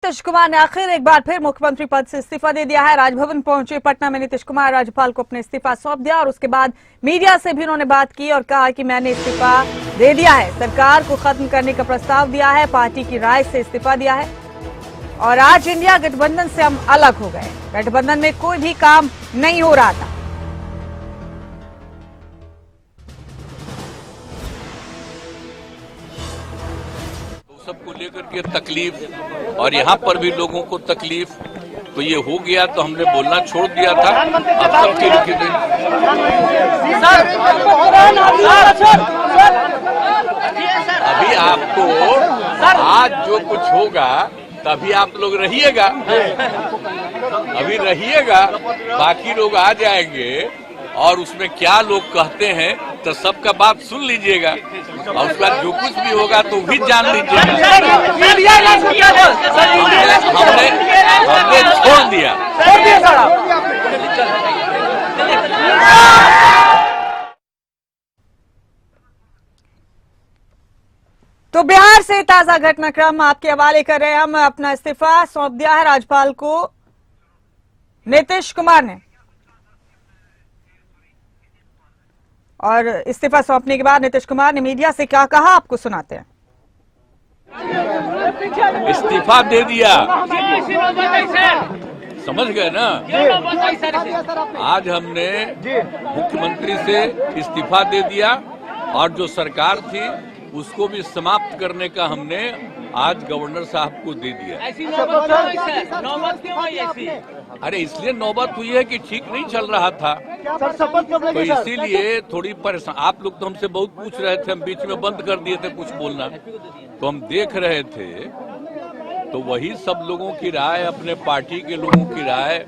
नीतीश कुमार ने आखिर एक बार फिर मुख्यमंत्री पद से इस्तीफा दे दिया है। राजभवन पहुंचे पटना में नीतीश कुमार राज्यपाल को अपने इस्तीफा सौंप दिया और उसके बाद मीडिया से भी उन्होंने बात की और कहा कि मैंने इस्तीफा दे दिया है, सरकार को खत्म करने का प्रस्ताव दिया है, पार्टी की राय से इस्तीफा दिया है और आज इंडिया गठबंधन से हम अलग हो गए। गठबंधन में कोई भी काम नहीं हो रहा था। सबको लेकर के तकलीफ और यहाँ पर भी लोगों को तकलीफ, तो ये हो गया तो हमने बोलना छोड़ दिया था। अब सबके लिखे अभी आपको आज जो कुछ होगा तभी आप लोग रहिएगा, अभी रहिएगा, बाकी लोग आ जाएंगे और उसमें क्या लोग कहते हैं तो सबका बात सुन लीजिएगा और उसके बाद जो कुछ भी होगा तो भी जान लीजिएगा। हमने छोड़ दिया। तो बिहार से ताजा घटनाक्रम आपके हवाले कर रहे हैं हम। अपना इस्तीफा सौंप दिया है राज्यपाल को नीतीश कुमार ने और इस्तीफा सौंपने के बाद नीतीश कुमार ने मीडिया से क्या कहा आपको सुनाते हैं। इस्तीफा दे दिया, समझ गए ना। आज हमने मुख्यमंत्री से इस्तीफा दे दिया और जो सरकार थी उसको भी समाप्त करने का हमने आज गवर्नर साहब को दे दिया। ऐसी नौबत क्यों आई ऐसी? अरे इसलिए नौबत हुई है कि ठीक नहीं चल रहा था, तो इसीलिए थोड़ी परेशान। आप लोग तो हमसे बहुत पूछ रहे थे, हम बीच में बंद कर दिए थे कुछ बोलना, तो हम देख रहे थे तो वही सब लोगों की राय, अपने पार्टी के लोगों की राय,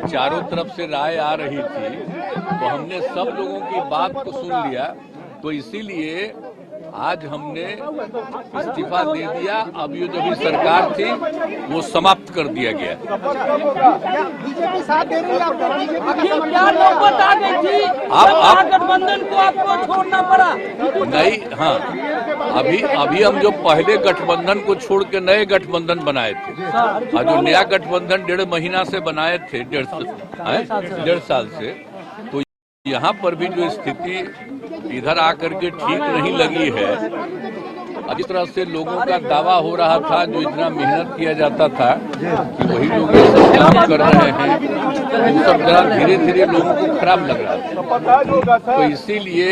चारों तरफ से राय आ रही थी, तो हमने सब लोगों की बात को सुन लिया, तो इसीलिए आज हमने इस्तीफा दे दिया। अब ये जो भी सरकार थी वो समाप्त कर दिया गया। बीजेपी साथ दे रही है, क्या नौबत आ गई थी? आप गठबंधन को आपको छोड़ना पड़ा? नहीं, हाँ, अभी हम जो पहले गठबंधन को छोड़ के नए गठबंधन बनाए थे और जो नया गठबंधन 1.5 महीना से बनाए थे, 1.5 साल से, तो यहाँ पर भी जो स्थिति इधर आकर के ठीक नहीं लगी है। इस तरह से लोगों का दावा हो रहा था, जो इतना मेहनत किया जाता था कि वही लोग ये सब काम कर रहे हैं, वो सब जरा धीरे धीरे लोगों को खराब लग रहा था। तो इसीलिए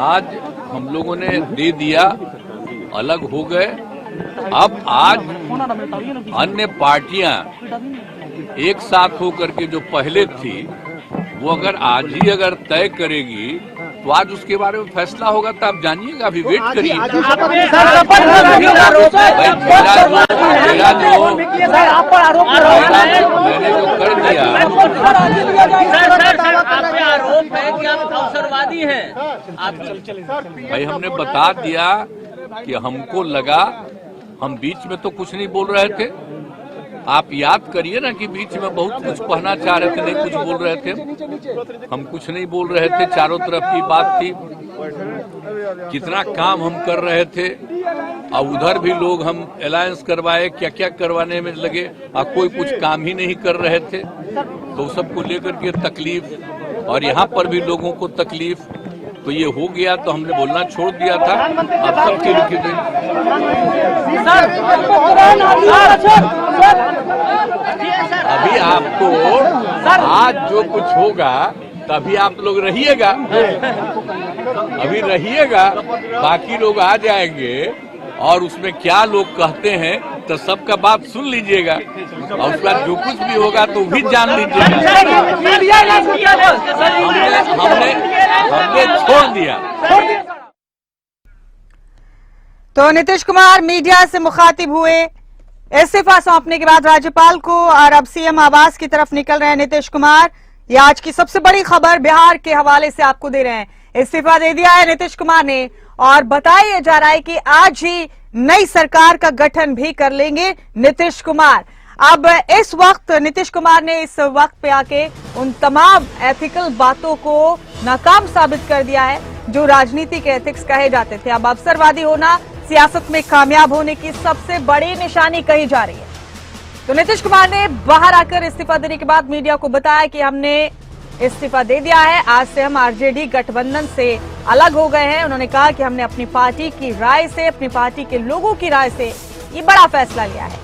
आज हम लोगों ने दे दिया, अलग हो गए। अब आज अन्य पार्टियां एक साथ होकर के जो पहले थी वो अगर आज ही अगर तय करेगी तो आज उसके बारे में फैसला होगा, तो आप जानिएगा, अभी वेट करिए। मैंने जो कर दिया, आरोप है कि आप अवसरवादी हैं। भाई हमने बता दिया कि हमको लगा, हम बीच में तो कुछ नहीं बोल रहे थे। आप याद करिए ना कि बीच में बहुत कुछ कहना चाह रहे थे, नहीं कुछ बोल रहे थे, हम कुछ नहीं बोल रहे थे, चारों तरफ की बात थी, कितना काम हम कर रहे थे और उधर भी लोग हम अलायंस करवाए, क्या क्या करवाने में लगे और कोई कुछ काम ही नहीं कर रहे थे, तो सबको लेकर के तकलीफ और यहाँ पर भी लोगों को तकलीफ, तो ये हो गया तो हमने बोलना छोड़ दिया था। अब सबके लिखे अभी आपको आज जो कुछ होगा तभी आप लोग रहिएगा, अभी रहिएगा, बाकी लोग आ जाएंगे और उसमें क्या लोग कहते हैं तो सबका बात सुन लीजिएगा और उसके बाद जो कुछ भी होगा तो भी जान लीजिएगा। हमने छोड़ दिया। तो नीतीश कुमार मीडिया से मुखातिब हुए इस्तीफा सौंपने के बाद राज्यपाल को, और अब सीएम आवास की तरफ निकल रहे हैं नीतीश कुमार। ये आज की सबसे बड़ी खबर बिहार के हवाले से आपको दे रहे हैं। इस्तीफा दे दिया है नीतीश कुमार ने और बताया जा रहा है कि आज ही नई सरकार का गठन भी कर लेंगे नीतीश कुमार। अब इस वक्त नीतीश कुमार ने इस वक्त पे आके उन तमाम एथिकल बातों को नाकाम साबित कर दिया है जो राजनीति के एथिक्स कहे जाते थे। अब अवसरवादी होना सियासत में कामयाब होने की सबसे बड़ी निशानी कही जा रही है। तो नीतीश कुमार ने बाहर आकर इस्तीफा देने के बाद मीडिया को बताया कि हमने इस्तीफा दे दिया है, आज से हम आरजेडी गठबंधन से अलग हो गए हैं। उन्होंने कहा कि हमने अपनी पार्टी की राय से, अपनी पार्टी के लोगों की राय से ये बड़ा फैसला लिया है।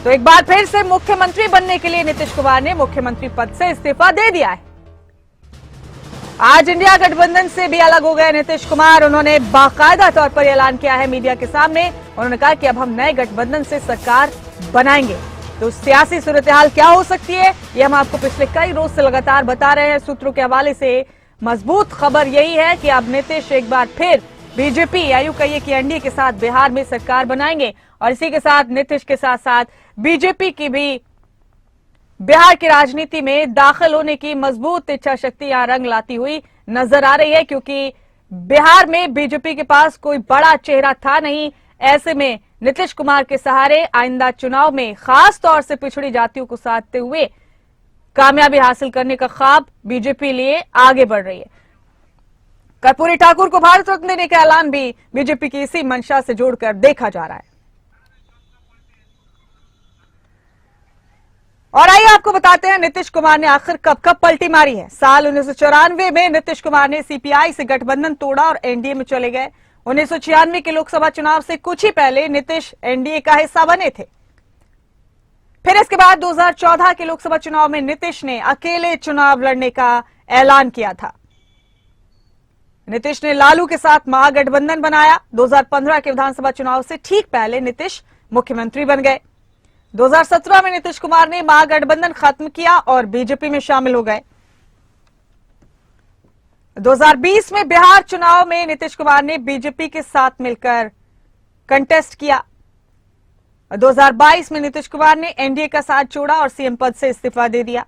तो एक बार फिर से मुख्यमंत्री बनने के लिए नीतीश कुमार ने मुख्यमंत्री पद से इस्तीफा दे दिया है। आज इंडिया गठबंधन से भी अलग हो गए नीतीश कुमार। उन्होंने बाकायदा तौर पर ऐलान किया है मीडिया के सामने। उन्होंने कहा कि अब हम नए गठबंधन से सरकार बनाएंगे। तो सियासी सूरत-ए-हाल क्या हो सकती है, ये हम आपको पिछले कई रोज से लगातार बता रहे हैं। सूत्रों के हवाले से मजबूत खबर यही है कि अब नीतीश एक बार फिर बीजेपी या यूं कहिए कि एनडीए के साथ बिहार में सरकार बनाएंगे और इसी के साथ नीतीश के साथ साथ बीजेपी की भी बिहार की राजनीति में दाखिल होने की मजबूत इच्छा शक्ति यहां रंग लाती हुई नजर आ रही है, क्योंकि बिहार में बीजेपी के पास कोई बड़ा चेहरा था नहीं। ऐसे में नीतीश कुमार के सहारे आइंदा चुनाव में खास तौर से पिछड़ी जातियों को साधते हुए कामयाबी हासिल करने का ख्वाब बीजेपी लिए आगे बढ़ रही है। कर्पूरी ठाकुर को भारत रत्न देने का ऐलान भी बीजेपी की इसी मंशा से जोड़कर देखा जा रहा है। और आइए आपको बताते हैं नीतीश कुमार ने आखिर कब कब पलटी मारी है। साल 1994 में नीतीश कुमार ने सीपीआई से गठबंधन तोड़ा और एनडीए में चले गए। 1996 के लोकसभा चुनाव से कुछ ही पहले नीतीश एनडीए का हिस्सा बने थे। फिर इसके बाद 2014 के लोकसभा चुनाव में नीतीश ने अकेले चुनाव लड़ने का ऐलान किया था। नीतीश ने लालू के साथ महागठबंधन बनाया। 2015 के विधानसभा चुनाव से ठीक पहले नीतीश मुख्यमंत्री बन गए। 2017 में नीतीश कुमार ने महागठबंधन खत्म किया और बीजेपी में शामिल हो गए। 2020 में बिहार चुनाव में नीतीश कुमार ने बीजेपी के साथ मिलकर कंटेस्ट किया। 2022 में नीतीश कुमार ने एनडीए का साथ छोड़ा और सीएम पद से इस्तीफा दे दिया।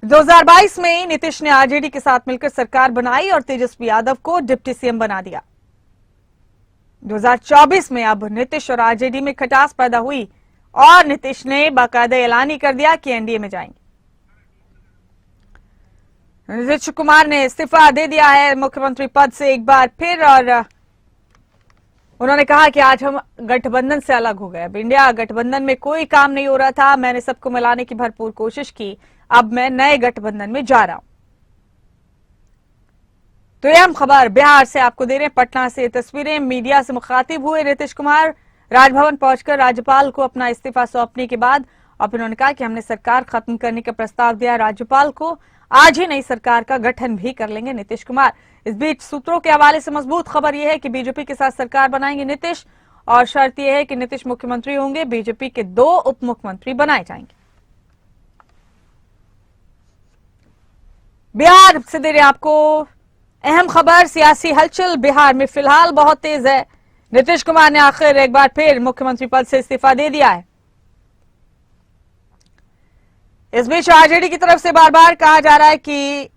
2022 में नीतीश ने आरजेडी के साथ मिलकर सरकार बनाई और तेजस्वी यादव को डिप्टी सीएम बना दिया। 2024 में अब नीतीश और आरजेडी में खटास पैदा हुई और नीतीश ने बाकायदा ऐलान ही कर दिया कि एनडीए में जाएंगे। नीतीश कुमार ने इस्तीफा दे दिया है मुख्यमंत्री पद से एक बार फिर और उन्होंने कहा कि आज हम गठबंधन से अलग हो गए। अब इंडिया गठबंधन में कोई काम नहीं हो रहा था, मैंने सबको मिलाने की भरपूर कोशिश की, अब मैं नए गठबंधन में जा रहा हूं। तो ये हम खबर बिहार से आपको दे रहे हैं। पटना से तस्वीरें। मीडिया से मुखातिब हुए नीतीश कुमार राजभवन पहुंचकर राज्यपाल को अपना इस्तीफा सौंपने के बाद अब उन्होंने कहा कि हमने सरकार खत्म करने का प्रस्ताव दिया राज्यपाल को, आज ही नई सरकार का गठन भी कर लेंगे नीतीश कुमार। इस बीच सूत्रों के हवाले से मजबूत खबर यह है कि बीजेपी के साथ सरकार बनाएंगे नीतीश और शर्त यह है कि नीतीश मुख्यमंत्री होंगे, बीजेपी के 2 उप मुख्यमंत्री बनाए जाएंगे। बिहार से दे रहे आपको अहम खबर। सियासी हलचल बिहार में फिलहाल बहुत तेज है। नीतीश कुमार ने आखिर एक बार फिर मुख्यमंत्री पद से इस्तीफा दे दिया है। इस बीच आरजेडी की तरफ से बार बार कहा जा रहा है कि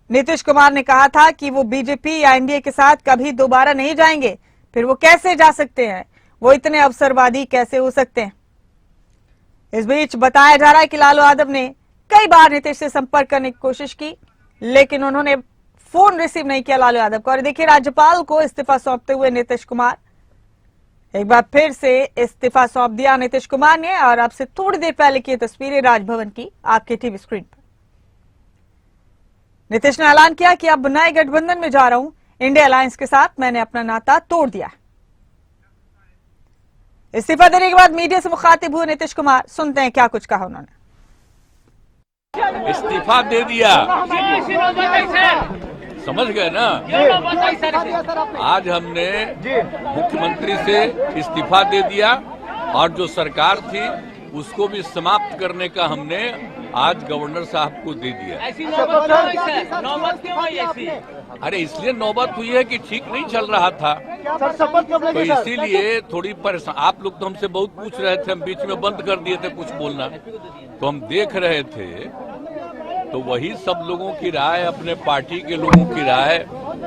नीतीश कुमार ने कहा था कि वो बीजेपी या एनडीए के साथ कभी दोबारा नहीं जाएंगे। फिर वो कैसे जा सकते हैं, वो इतने अवसरवादी कैसे हो सकते हैं। इस बीच बताया जा रहा है कि लालू यादव ने कई बार नीतीश से संपर्क करने की कोशिश की, लेकिन उन्होंने फोन रिसीव नहीं किया लालू यादव को। और देखिए राज्यपाल को इस्तीफा सौंपते हुए नीतीश कुमार एक बार फिर से इस्तीफा सौंप दिया नीतीश कुमार ने। और अब से थोड़ी देर पहले की तस्वीरें राजभवन की आपके टीवी स्क्रीन पर। नीतीश ने ऐलान किया कि अब नए गठबंधन में जा रहा हूं, इंडिया अलायंस के साथ मैंने अपना नाता तोड़ दिया। इस्तीफा देने के बाद मीडिया से मुखातिब हुए नीतीश कुमार, सुनते हैं क्या कुछ कहा उन्होंने। इस्तीफा दे दिया, समझ गए ना। आज हमने मुख्यमंत्री से इस्तीफा दे दिया और जो सरकार थी उसको भी समाप्त करने का हमने आज गवर्नर साहब को दे दिया। ऐसी नौबत क्यों आई ऐसी? अरे इसलिए नौबत हुई है कि ठीक नहीं चल रहा था, तो इसीलिए थोड़ी परेशान। आप लोग तो हमसे बहुत पूछ रहे थे, हम बीच में बंद कर दिए थे कुछ बोलना, तो हम देख रहे थे। तो वही सब लोगों की राय, अपने पार्टी के लोगों की राय,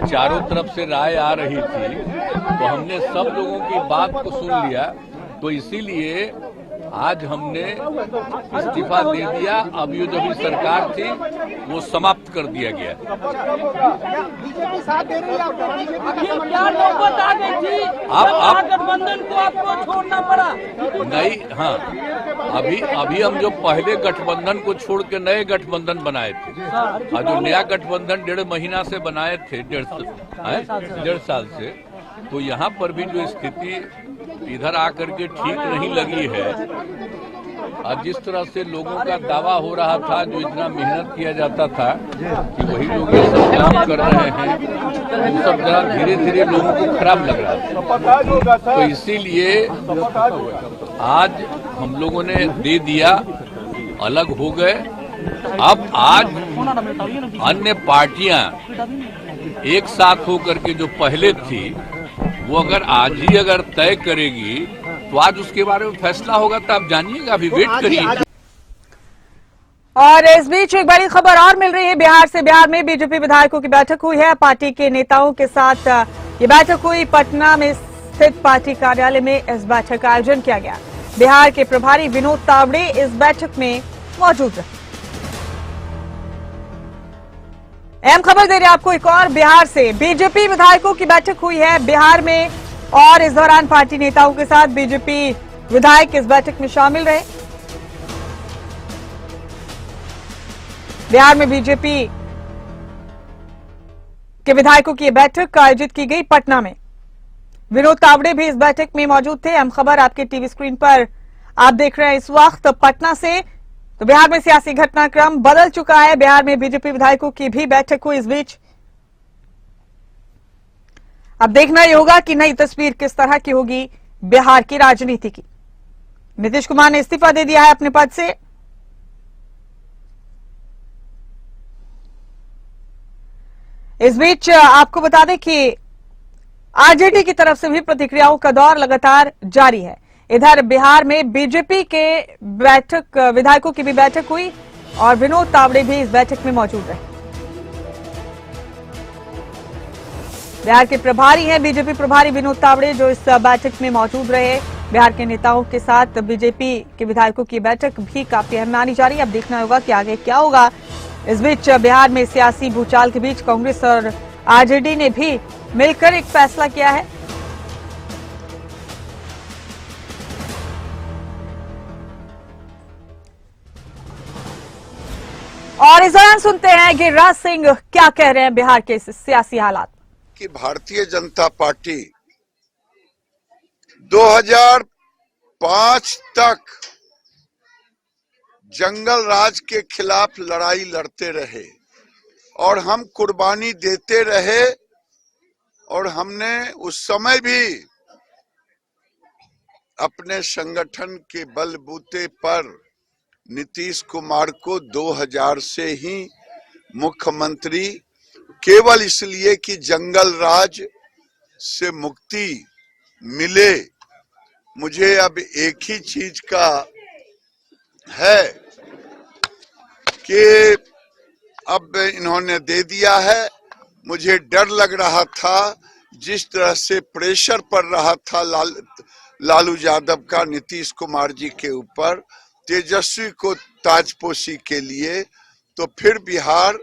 चारों तरफ से राय आ रही थी, तो हमने सब लोगों की बात को सुन लिया। तो इसीलिए आज हमने इस्तीफा दे दिया। अब ये जो भी सरकार थी वो समाप्त कर दिया गया। बीजेपी साथ दे रही है आपको? बीजेपी का क्या नौबत आ गई थी? आप गठबंधन को आपको छोड़ना पड़ा? नहीं, हाँ, अभी हम जो पहले गठबंधन को छोड़ के नए गठबंधन बनाए थे, और जो नया गठबंधन 1.5 महीना से बनाए थे, 1.5 साल से, तो यहाँ पर भी जो स्थिति इधर आकर के ठीक नहीं लगी है। और जिस तरह से लोगों का दावा हो रहा था, जो इतना मेहनत किया जाता था कि वही लोग ये सब काम कर रहे हैं, वो सब जरा धीरे धीरे लोगों को खराब लग रहा था। तो इसीलिए आज हम लोगों ने दे दिया, अलग हो गए। अब आज अन्य पार्टियां एक साथ होकर के जो पहले थी, वो अगर आज ही अगर तय करेगी तो आज उसके बारे में फैसला होगा। तो आप जानिएगा, अभी वेट करिए। और इस बीच एक बड़ी खबर और मिल रही है बिहार से। बिहार में बीजेपी विधायकों की बैठक हुई है। पार्टी के नेताओं के साथ ये बैठक हुई। पटना में स्थित पार्टी कार्यालय में इस बैठक का आयोजन किया गया। बिहार के प्रभारी विनोद तावड़े इस बैठक में मौजूद रहे। अहम खबर दे रहे हैं आपको एक और बिहार से। बीजेपी विधायकों की बैठक हुई है बिहार में, और इस दौरान पार्टी नेताओं के साथ बीजेपी विधायक इस बैठक में शामिल रहे। बिहार में बीजेपी के विधायकों की बैठक आयोजित की गई पटना में। विनोद तावड़े भी इस बैठक में मौजूद थे। अहम खबर आपके टीवी स्क्रीन पर आप देख रहे हैं इस वक्त पटना से। तो बिहार में सियासी घटनाक्रम बदल चुका है। बिहार में बीजेपी विधायकों की भी बैठक हुई इस बीच। अब देखना यह होगा कि नई तस्वीर किस तरह की होगी बिहार की राजनीति की। नीतीश कुमार ने इस्तीफा दे दिया है अपने पद से। इस बीच आपको बता दें कि आरजेडी की तरफ से भी प्रतिक्रियाओं का दौर लगातार जारी है। इधर बिहार में बीजेपी के विधायकों की भी बैठक हुई और विनोद तावड़े भी इस बैठक में मौजूद रहे। बिहार के प्रभारी हैं बीजेपी प्रभारी विनोद तावड़े, जो इस बैठक में मौजूद रहे। बिहार के नेताओं के साथ बीजेपी के विधायकों की बैठक भी काफी अहम मानी जा रही है। अब देखना होगा कि आगे क्या होगा। इस बीच बिहार में सियासी भूचाल के बीच कांग्रेस और आरजेडी ने भी मिलकर एक फैसला किया है। और इस दौरान सुनते हैं गिरिराज सिंह क्या कह रहे हैं बिहार के सियासी हालात कि भारतीय जनता पार्टी 2005 तक जंगल राज के खिलाफ लड़ाई लड़ते रहे और हम कुर्बानी देते रहे, और हमने उस समय भी अपने संगठन के बलबूते पर नीतीश कुमार को 2000 से ही मुख्यमंत्री केवल इसलिए कि जंगल राज से मुक्ति मिले। मुझे अब एक ही चीज का है कि अब इन्होंने दे दिया है। मुझे डर लग रहा था, जिस तरह से प्रेशर पड़ रहा था लालू यादव का नीतीश कुमार जी के ऊपर तेजस्वी को ताजपोशी के लिए, तो फिर बिहार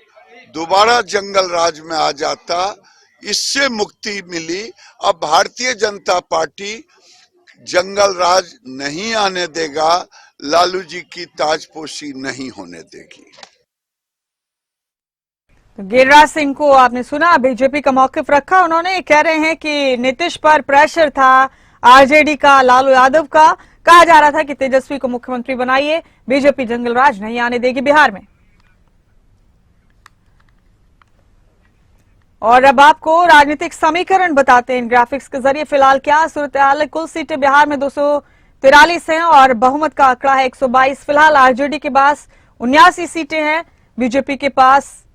दोबारा जंगल राज में आ जाता। इससे मुक्ति मिली। अब भारतीय जनता पार्टी जंगल राज नहीं आने देगा, लालू जी की ताजपोशी नहीं होने देगी। तो गिरिराज सिंह को आपने सुना, बीजेपी का मौकिफ रखा। उन्होंने कह रहे हैं कि नीतीश पर प्रेशर था आरजेडी का, लालू यादव का। कहा जा रहा था कि तेजस्वी को मुख्यमंत्री बनाइए, बीजेपी जंगल राज नहीं आने देगी बिहार में। और अब आपको राजनीतिक समीकरण बताते हैं इन ग्राफिक्स के जरिए। फिलहाल क्या सूरत हाल है? कुल सीटें बिहार में 243 हैं और बहुमत का आंकड़ा है 122। फिलहाल आरजेडी के पास 79 सीटें हैं, बीजेपी के पास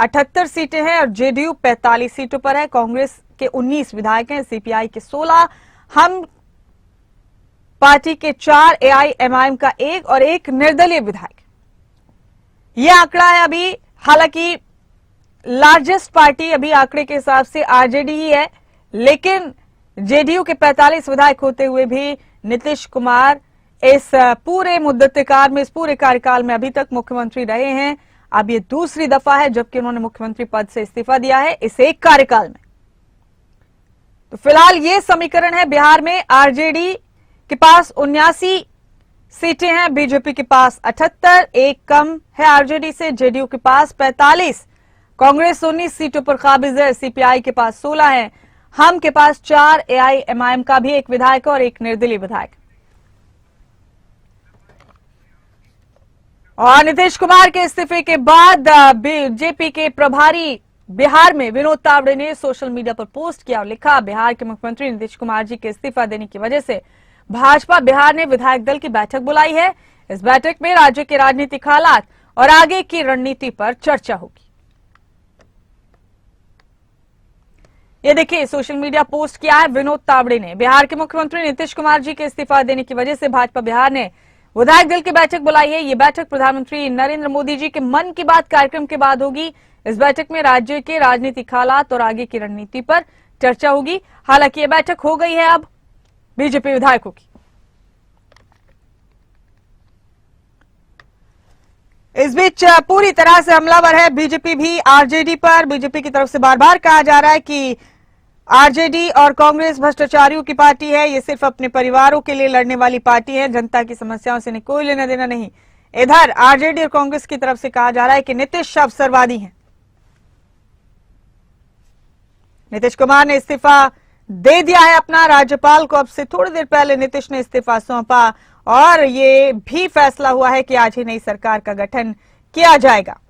78 सीटें हैं और जेडीयू 45 सीटों पर है। कांग्रेस के 19 विधायक हैं, सीपीआई के 16, हम पार्टी के 4, एआईएमआईएम का 1 और 1 निर्दलीय विधायक। यह आंकड़ा है अभी। हालांकि लार्जेस्ट पार्टी अभी आंकड़े के हिसाब से आरजेडी ही है, लेकिन जेडीयू के 45 विधायक होते हुए भी नीतीश कुमार इस पूरे मुद्दतकार में, इस पूरे कार्यकाल में अभी तक मुख्यमंत्री रहे हैं। अब ये दूसरी दफा है जबकि उन्होंने मुख्यमंत्री पद से इस्तीफा दिया है इस एक कार्यकाल में। तो फिलहाल ये समीकरण है बिहार में, आरजेडी के पास 79 सीटें हैं, बीजेपी के पास 78, एक कम है आरजेडी से, जेडीयू के पास 45, कांग्रेस 19 सीटों पर काबिज है, सीपीआई के पास 16 है, हम के पास 4, एआईएमआईएम का भी एक विधायक और एक निर्दलीय विधायक। और नीतीश कुमार के इस्तीफे के बाद बीजेपी के प्रभारी बिहार में विनोद तावड़े ने सोशल मीडिया पर पोस्ट किया और लिखा, बिहार के मुख्यमंत्री नीतीश कुमार जी के इस्तीफा देने की वजह से भाजपा बिहार ने विधायक दल की बैठक बुलाई है। इस बैठक में राज्य के राजनीतिक हालात और आगे की रणनीति पर चर्चा होगी। ये देखिए, सोशल मीडिया पोस्ट किया है विनोद तावड़े ने। बिहार के मुख्यमंत्री नीतीश कुमार जी के इस्तीफा देने की वजह से भाजपा बिहार ने विधायक दल की बैठक बुलाई है। ये बैठक प्रधानमंत्री नरेंद्र मोदी जी के मन की बात कार्यक्रम के बाद होगी। इस बैठक में राज्य के राजनीतिक हालात और आगे की रणनीति पर चर्चा होगी। हालांकि ये बैठक हो गई है अब बीजेपी विधायकों की। इस बीच पूरी तरह से हमलावर है बीजेपी भी आरजेडी पर। बीजेपी की तरफ से बार बार कहा जा रहा है कि आरजेडी और कांग्रेस भ्रष्टाचारियों की पार्टी है, ये सिर्फ अपने परिवारों के लिए लड़ने वाली पार्टी है, जनता की समस्याओं से कोई लेना देना नहीं। इधर आरजेडी और कांग्रेस की तरफ से कहा जा रहा है कि नीतीश अवसरवादी हैं। नीतीश कुमार ने इस्तीफा दे दिया है अपना राज्यपाल को। अब से थोड़ी देर पहले नीतीश ने इस्तीफा सौंपा और ये भी फैसला हुआ है कि आज ही नई सरकार का गठन किया जाएगा।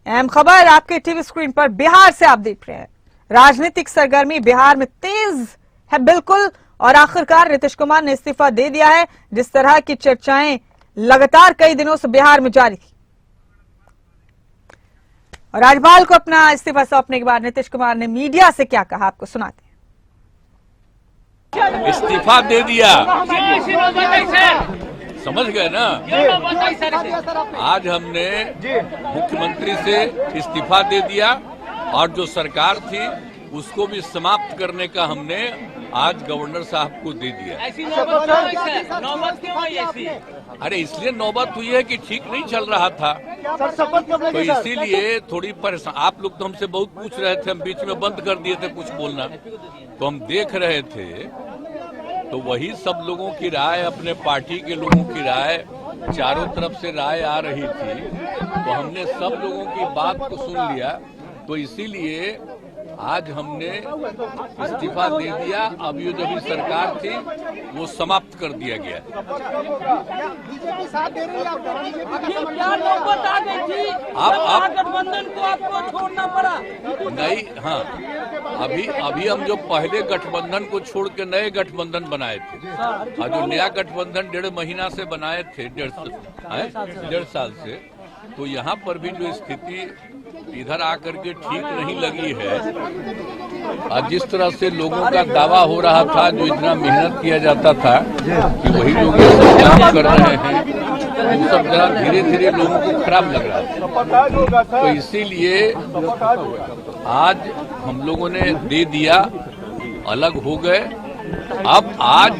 अहम खबर आपके टीवी स्क्रीन पर बिहार से आप देख रहे हैं। राजनीतिक सरगर्मी बिहार में तेज है बिल्कुल, और आखिरकार नीतीश कुमार ने इस्तीफा दे दिया है। जिस तरह की चर्चाएं लगातार कई दिनों से बिहार में जारी थी, और राज्यपाल को अपना इस्तीफा सौंपने के बाद नीतीश कुमार ने मीडिया से क्या कहा, आपको सुनाते हैं। इस्तीफा दे दिया, समझ गए ना। आज हमने मुख्यमंत्री से इस्तीफा दे दिया और जो सरकार थी उसको भी समाप्त करने का हमने आज गवर्नर साहब को दे दिया। ऐसी नौबत क्यों आई ऐसी? अरे इसलिए नौबत हुई है कि ठीक नहीं चल रहा था, तो इसीलिए थोड़ी परेशान। आप लोग तो हमसे बहुत पूछ रहे थे, हम बीच में बंद कर दिए थे कुछ बोलना, तो हम देख रहे थे तो वही सब लोगों की राय, अपने पार्टी के लोगों की राय, चारों तरफ से राय आ रही थी, तो हमने सब लोगों की बात को सुन लिया। तो इसीलिए आज हमने इस्तीफा दे दिया। अब ये जो भी सरकार थी वो समाप्त कर दिया गया। बीजेपी साथ दे रही है आपको, बीजेपी का क्या नौबत आ गई थी? आप गठबंधन को आपको छोड़ना पड़ा? नहीं, हाँ, अभी हम जो पहले गठबंधन को छोड़ के नए गठबंधन बनाए थे, और जो नया गठबंधन 1.5 महीना से बनाए थे, 1.5 साल से, तो यहाँ पर भी जो स्थिति इधर आकर के ठीक नहीं लगी है। और जिस तरह से लोगों का दावा हो रहा था, जो इतना मेहनत किया जाता था कि वही लोग ये सब काम कर रहे हैं, वो सब जरा धीरे धीरे लोगों को खराब लग रहा था। तो इसीलिए आज हम लोगों ने दे दिया, अलग हो गए। अब आज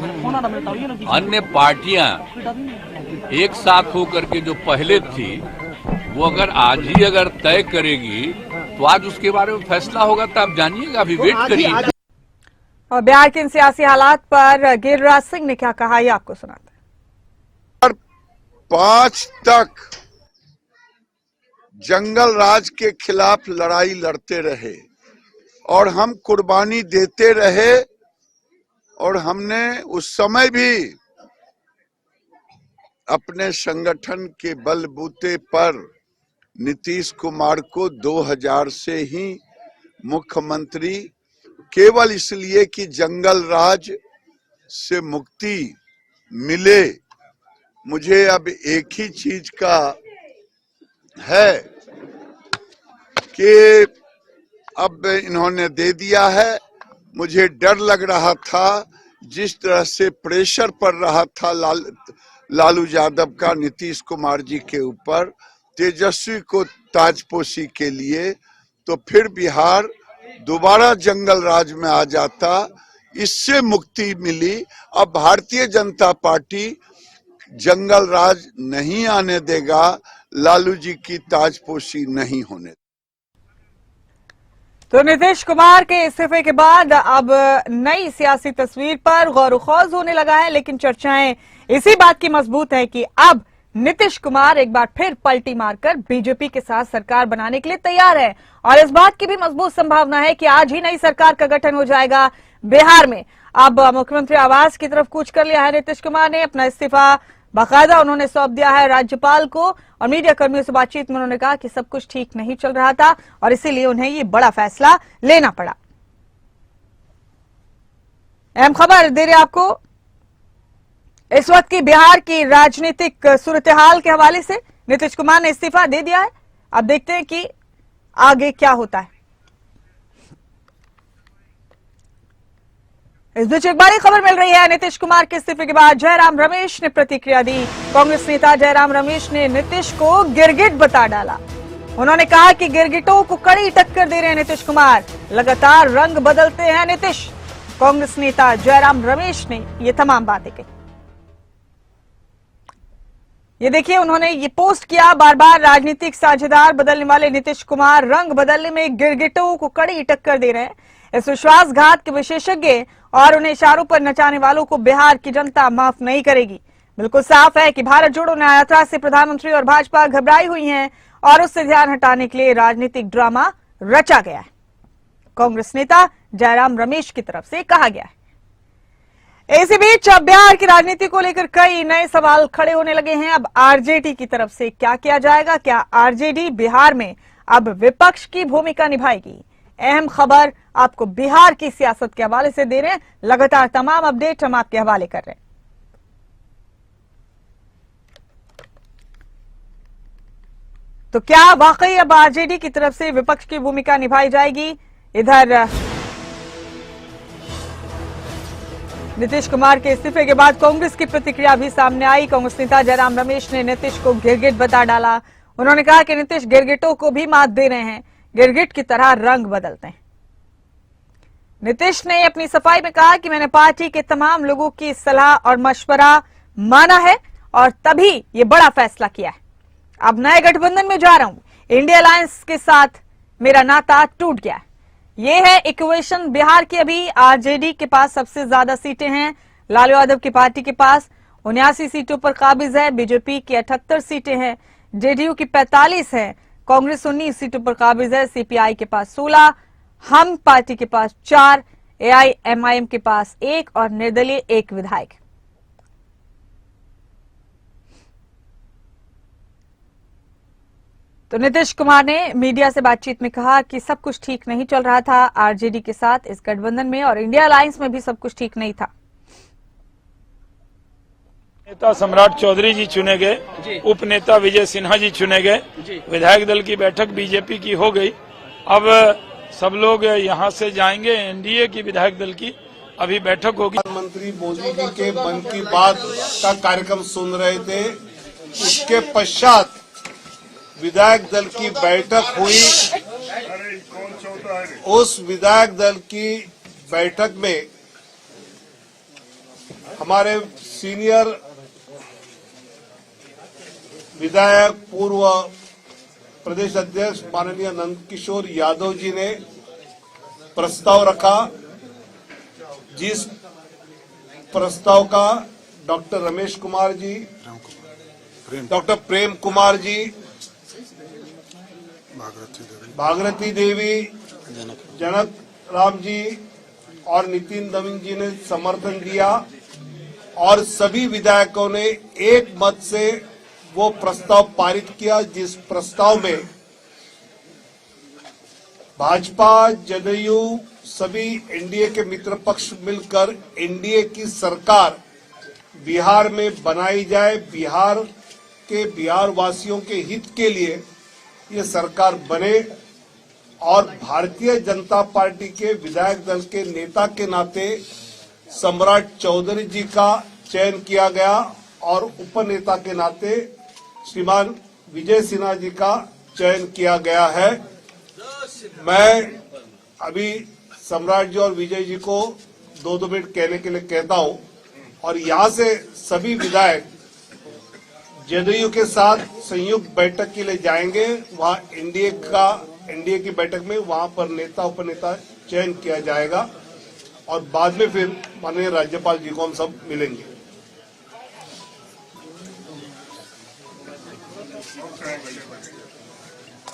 अन्य पार्टियां एक साथ होकर के जो पहले थी वो अगर आज ही अगर तय करेगी तो आज उसके बारे में फैसला होगा, तो आप जानिएगा, अभी वेट करिए। और बिहार के इन सियासी हालात पर गिरिराज सिंह ने क्या कहा, ये आपको सुनाते हैं। 5 तक जंगल राज के खिलाफ लड़ाई लड़ते रहे और हम कुर्बानी देते रहे, और हमने उस समय भी अपने संगठन के बलबूते पर नीतीश कुमार को 2000 से ही मुख्यमंत्री, केवल इसलिए कि जंगल राज से मुक्ति मिले। मुझे अब एक ही चीज का है कि अब इन्होंने दे दिया है। मुझे डर लग रहा था, जिस तरह से प्रेशर पड़ रहा था लालू यादव का नीतीश कुमार जी के ऊपर तेजस्वी को ताजपोशी के लिए, तो फिर बिहार दोबारा जंगल राज में आ जाता। इससे मुक्ति मिली। अब भारतीय जनता पार्टी जंगल राज नहीं आने देगा, लालू जी की ताजपोशी नहीं होने। तो नीतीश कुमार के इस्तीफे के बाद अब नई सियासी तस्वीर पर गौर खौज होने लगा है, लेकिन चर्चाएं इसी बात की मजबूत है कि अब नीतीश कुमार एक बार फिर पलटी मारकर बीजेपी के साथ सरकार बनाने के लिए तैयार है और इस बात की भी मजबूत संभावना है कि आज ही नई सरकार का गठन हो जाएगा बिहार में। अब मुख्यमंत्री आवास की तरफ कूच कर लिया है नीतीश कुमार ने। अपना इस्तीफा बाकायदा उन्होंने सौंप दिया है राज्यपाल को और मीडिया कर्मियों से बातचीत में उन्होंने कहा कि सब कुछ ठीक नहीं चल रहा था और इसीलिए उन्हें ये बड़ा फैसला लेना पड़ा। अहम खबर दे रहे आपको इस वक्त की बिहार की राजनीतिक सूरत हाल के हवाले से। नीतीश कुमार ने इस्तीफा दे दिया है, अब देखते हैं कि आगे क्या होता है। इस बीच एक बड़ी खबर मिल रही है नीतीश कुमार के इस्तीफे के बाद जयराम रमेश ने प्रतिक्रिया दी। कांग्रेस नेता जयराम रमेश ने नीतीश को गिरगिट बता डाला। उन्होंने कहा कि गिरगिटों को कड़ी टक्कर दे रहे हैं नीतीश कुमार, लगातार रंग बदलते हैं नीतीश। कांग्रेस नेता जयराम रमेश ने ये तमाम बातें कही। ये देखिए, उन्होंने ये पोस्ट किया, बार बार राजनीतिक साझेदार बदलने वाले नीतीश कुमार रंग बदलने में गिरगिटों को कड़ी टक्कर दे रहे हैं। इस विश्वासघात के विशेषज्ञ और उन्हें इशारों पर नचाने वालों को बिहार की जनता माफ नहीं करेगी। बिल्कुल साफ है कि भारत जोड़ो न्याय यात्रा से प्रधानमंत्री और भाजपा घबराई हुई हैं और उससे ध्यान हटाने के लिए राजनीतिक ड्रामा रचा गया है। कांग्रेस नेता जयराम रमेश की तरफ से कहा गया है। इसी बीच अब बिहार की राजनीति को लेकर कई नए सवाल खड़े होने लगे हैं। अब आरजेडी की तरफ से क्या किया जाएगा? क्या आरजेडी बिहार में अब विपक्ष की भूमिका निभाएगी? अहम खबर आपको बिहार की सियासत के हवाले से दे रहे हैं। लगातार तमाम अपडेट हम आपके हवाले कर रहे हैं। तो क्या वाकई अब आरजेडी की तरफ से विपक्ष की भूमिका निभाई जाएगी? इधर नीतीश कुमार के इस्तीफे के बाद कांग्रेस की प्रतिक्रिया भी सामने आई। कांग्रेस नेता जयराम रमेश ने नीतीश को गिरगिट बता डाला। उन्होंने कहा कि नीतीश गिरगिटों को भी मात दे रहे हैं, गिरगिट की तरह रंग बदलते हैं। नीतीश ने अपनी सफाई में कहा कि मैंने पार्टी के तमाम लोगों की सलाह और मशवरा माना है और तभी ये बड़ा फैसला किया है। अब नए गठबंधन में जा रहा हूं, इंडिया अलायंस के साथ मेरा नाता टूट गया है। ये है इक्वेशन बिहार की। अभी आरजेडी के पास सबसे ज्यादा सीटें हैं, लालू यादव की पार्टी के पास 79 सीटों पर काबिज है, बीजेपी की 78 सीटें हैं, जेडीयू की 45 है, कांग्रेस 19 सीटों पर काबिज है, सीपीआई के पास 16, हम पार्टी के पास 4, एआईएमआईएम के पास 1 और निर्दलीय 1 विधायक। तो नीतीश कुमार ने मीडिया से बातचीत में कहा कि सब कुछ ठीक नहीं चल रहा था आरजेडी के साथ इस गठबंधन में और इंडिया अलायंस में भी सब कुछ ठीक नहीं था। नेता सम्राट चौधरी जी चुने गए, उप नेता विजय सिन्हा जी चुने गए, विधायक दल की बैठक बीजेपी की हो गई। अब सब लोग यहां से जाएंगे, एनडीए की विधायक दल की अभी बैठक होगी। प्रधानमंत्री मोदी जी के मन की बात का कार्यक्रम सुन रहे थे, उसके पश्चात विधायक दल की बैठक हुई। उस विधायक दल की बैठक में हमारे सीनियर विधायक पूर्व प्रदेश अध्यक्ष माननीय नंदकिशोर यादव जी ने प्रस्ताव रखा, जिस प्रस्ताव का डॉक्टर रमेश कुमार जी, डॉक्टर प्रेम कुमार जी, भागीरथी देवी, जनक राम जी और नितिन नवीन जी ने समर्थन दिया और सभी विधायकों ने एक मत से वो प्रस्ताव पारित किया, जिस प्रस्ताव में भाजपा, जदयू, सभी एनडीए के मित्र पक्ष मिलकर एनडीए की सरकार बिहार में बनाई जाए। बिहार वासियों के हित के लिए ये सरकार बने और भारतीय जनता पार्टी के विधायक दल के नेता के नाते सम्राट चौधरी जी का चयन किया गया और उपनेता के नाते श्रीमान विजय सिन्हा जी का चयन किया गया है। मैं अभी सम्राट जी और विजय जी को 2-2 मिनट कहने के लिए कहता हूं और यहां से सभी विधायक जदयू के साथ संयुक्त बैठक के लिए जाएंगे। वहां एनडीए की बैठक में वहां पर नेता उपनेता चयन किया जाएगा और बाद में फिर माननीय राज्यपाल जी को हम सब मिलेंगे।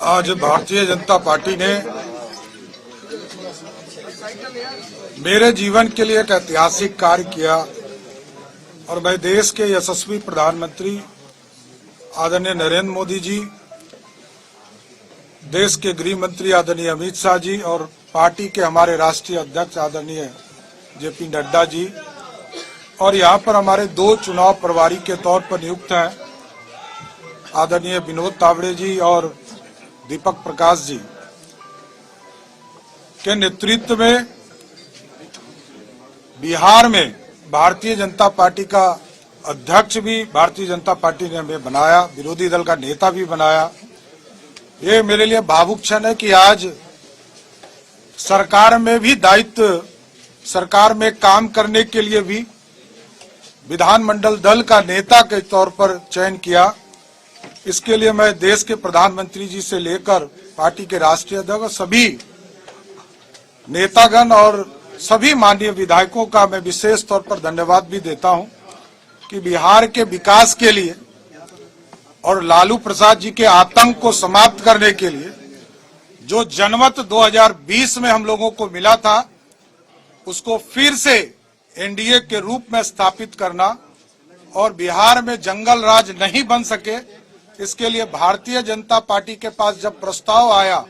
आज भारतीय जनता पार्टी ने मेरे जीवन के लिए एक ऐतिहासिक कार्य किया और मैं देश के यशस्वी प्रधानमंत्री आदरणीय नरेंद्र मोदी जी, देश के गृह मंत्री आदरणीय अमित शाह जी और पार्टी के हमारे राष्ट्रीय अध्यक्ष आदरणीय जेपी नड्डा जी और यहाँ पर हमारे 2 चुनाव प्रभारी के तौर पर नियुक्त हैं आदरणीय विनोद तावड़े जी और दीपक प्रकाश जी के नेतृत्व में बिहार में भारतीय जनता पार्टी का अध्यक्ष भी भारतीय जनता पार्टी ने हमें बनाया, विरोधी दल का नेता भी बनाया। ये मेरे लिए भावुक क्षण है कि आज सरकार में भी दायित्व, सरकार में काम करने के लिए भी विधानमंडल दल का नेता के तौर पर चयन किया। इसके लिए मैं देश के प्रधानमंत्री जी से लेकर पार्टी के राष्ट्रीय अध्यक्ष सभी नेतागण और सभी माननीय विधायकों का मैं विशेष तौर पर धन्यवाद भी देता हूं कि बिहार के विकास के लिए और लालू प्रसाद जी के आतंक को समाप्त करने के लिए जो जनमत 2020 में हम लोगों को मिला था उसको फिर से एनडीए के रूप में स्थापित करना और बिहार में जंगल राज नहीं बन सके, इसके लिए भारतीय जनता पार्टी के पास जब प्रस्ताव आया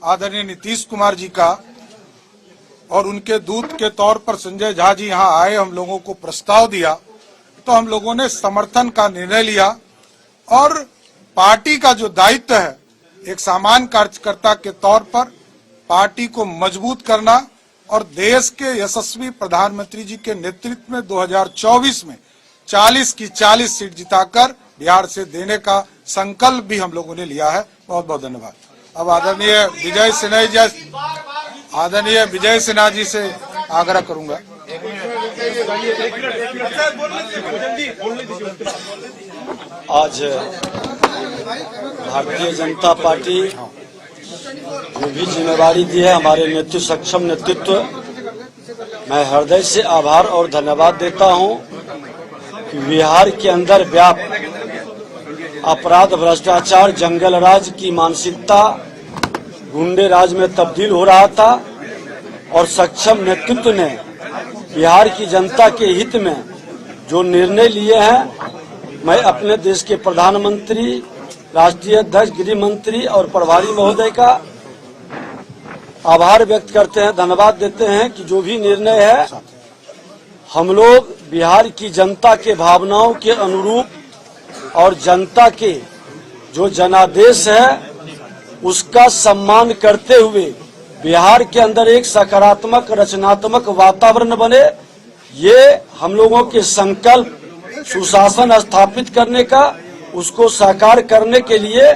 आदरणीय नीतीश कुमार जी का और उनके दूत के तौर पर संजय झा जी यहाँ आए, हम लोगों को प्रस्ताव दिया तो हम लोगों ने समर्थन का निर्णय लिया और पार्टी का जो दायित्व है एक सामान्य कार्यकर्ता के तौर पर पार्टी को मजबूत करना और देश के यशस्वी प्रधानमंत्री जी के नेतृत्व में 2024 में 40 की 40 सीट जिताकर बिहार से देने का संकल्प भी हम लोगों ने लिया है। बहुत बहुत धन्यवाद। अब आदरणीय विजय सिन्हा जी से आग्रह करूंगा। आज भारतीय जनता पार्टी जो भी जिम्मेवारी दी है हमारे नेतृत्व सक्षम नेतृत्व, मैं हृदय से आभार और धन्यवाद देता हूं कि बिहार के अंदर व्याप्त अपराध, भ्रष्टाचार, जंगल राज की मानसिकता गुंडे राज में तब्दील हो रहा था और सक्षम नेतृत्व ने बिहार की जनता के हित में जो निर्णय लिए हैं, मैं अपने देश के प्रधानमंत्री, राष्ट्रीय अध्यक्ष, गृह मंत्री और प्रभारी महोदय का आभार व्यक्त करते हैं, धन्यवाद देते हैं कि जो भी निर्णय है हम लोग बिहार की जनता के भावनाओं के अनुरूप और जनता के जो जनादेश है उसका सम्मान करते हुए बिहार के अंदर एक सकारात्मक रचनात्मक वातावरण बने, ये हम लोगों के संकल्प सुशासन स्थापित करने का, उसको साकार करने के लिए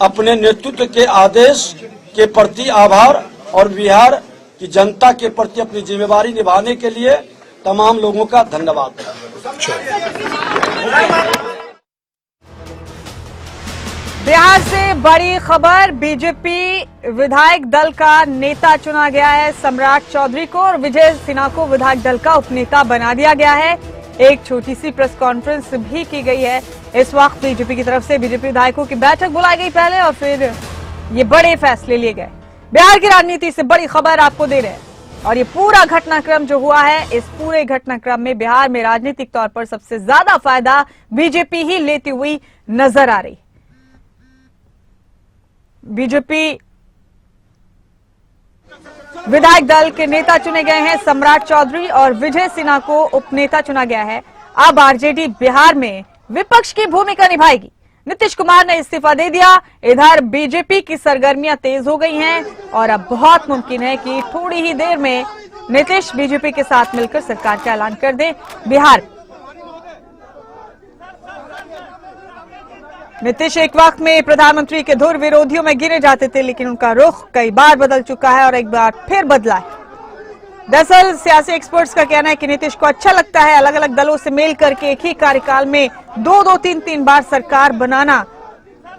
अपने नेतृत्व के आदेश के प्रति आभार और बिहार की जनता के प्रति अपनी जिम्मेवारी निभाने के लिए तमाम लोगों का धन्यवाद। बिहार से बड़ी खबर, बीजेपी विधायक दल का नेता चुना गया है। सम्राट चौधरी को और विजय सिन्हा को विधायक दल का उपनेता बना दिया गया है। एक छोटी सी प्रेस कॉन्फ्रेंस भी की गई है। इस वक्त बीजेपी की तरफ से बीजेपी विधायकों की बैठक बुलाई गई पहले और फिर ये बड़े फैसले लिए गए। बिहार की राजनीति से बड़ी खबर आपको दे रहे हैं और ये पूरा घटनाक्रम जो हुआ है, इस पूरे घटनाक्रम में बिहार में राजनीतिक तौर पर सबसे ज्यादा फायदा बीजेपी ही लेती हुई नजर आ रही। बीजेपी विधायक दल के नेता चुने गए हैं सम्राट चौधरी और विजय सिन्हा को उपनेता चुना गया है। अब आरजेडी बिहार में विपक्ष की भूमिका निभाएगी। नीतीश कुमार ने इस्तीफा दे दिया। इधर बीजेपी की सरगर्मियां तेज हो गई हैं और अब बहुत मुमकिन है कि थोड़ी ही देर में नीतीश बीजेपी के साथ मिलकर सरकार का ऐलान कर दे। बिहार नीतीश एक वक्त में प्रधानमंत्री के धुर विरोधियों में गिने जाते थे, लेकिन उनका रुख कई बार बदल चुका है और एक बार फिर बदला है। दरअसल सियासी एक्सपर्ट्स का कहना है कि नीतीश को अच्छा लगता है अलग अलग दलों से मेल करके एक ही कार्यकाल में 2-2, 3-3 बार सरकार बनाना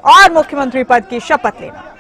और मुख्यमंत्री पद की शपथ लेना।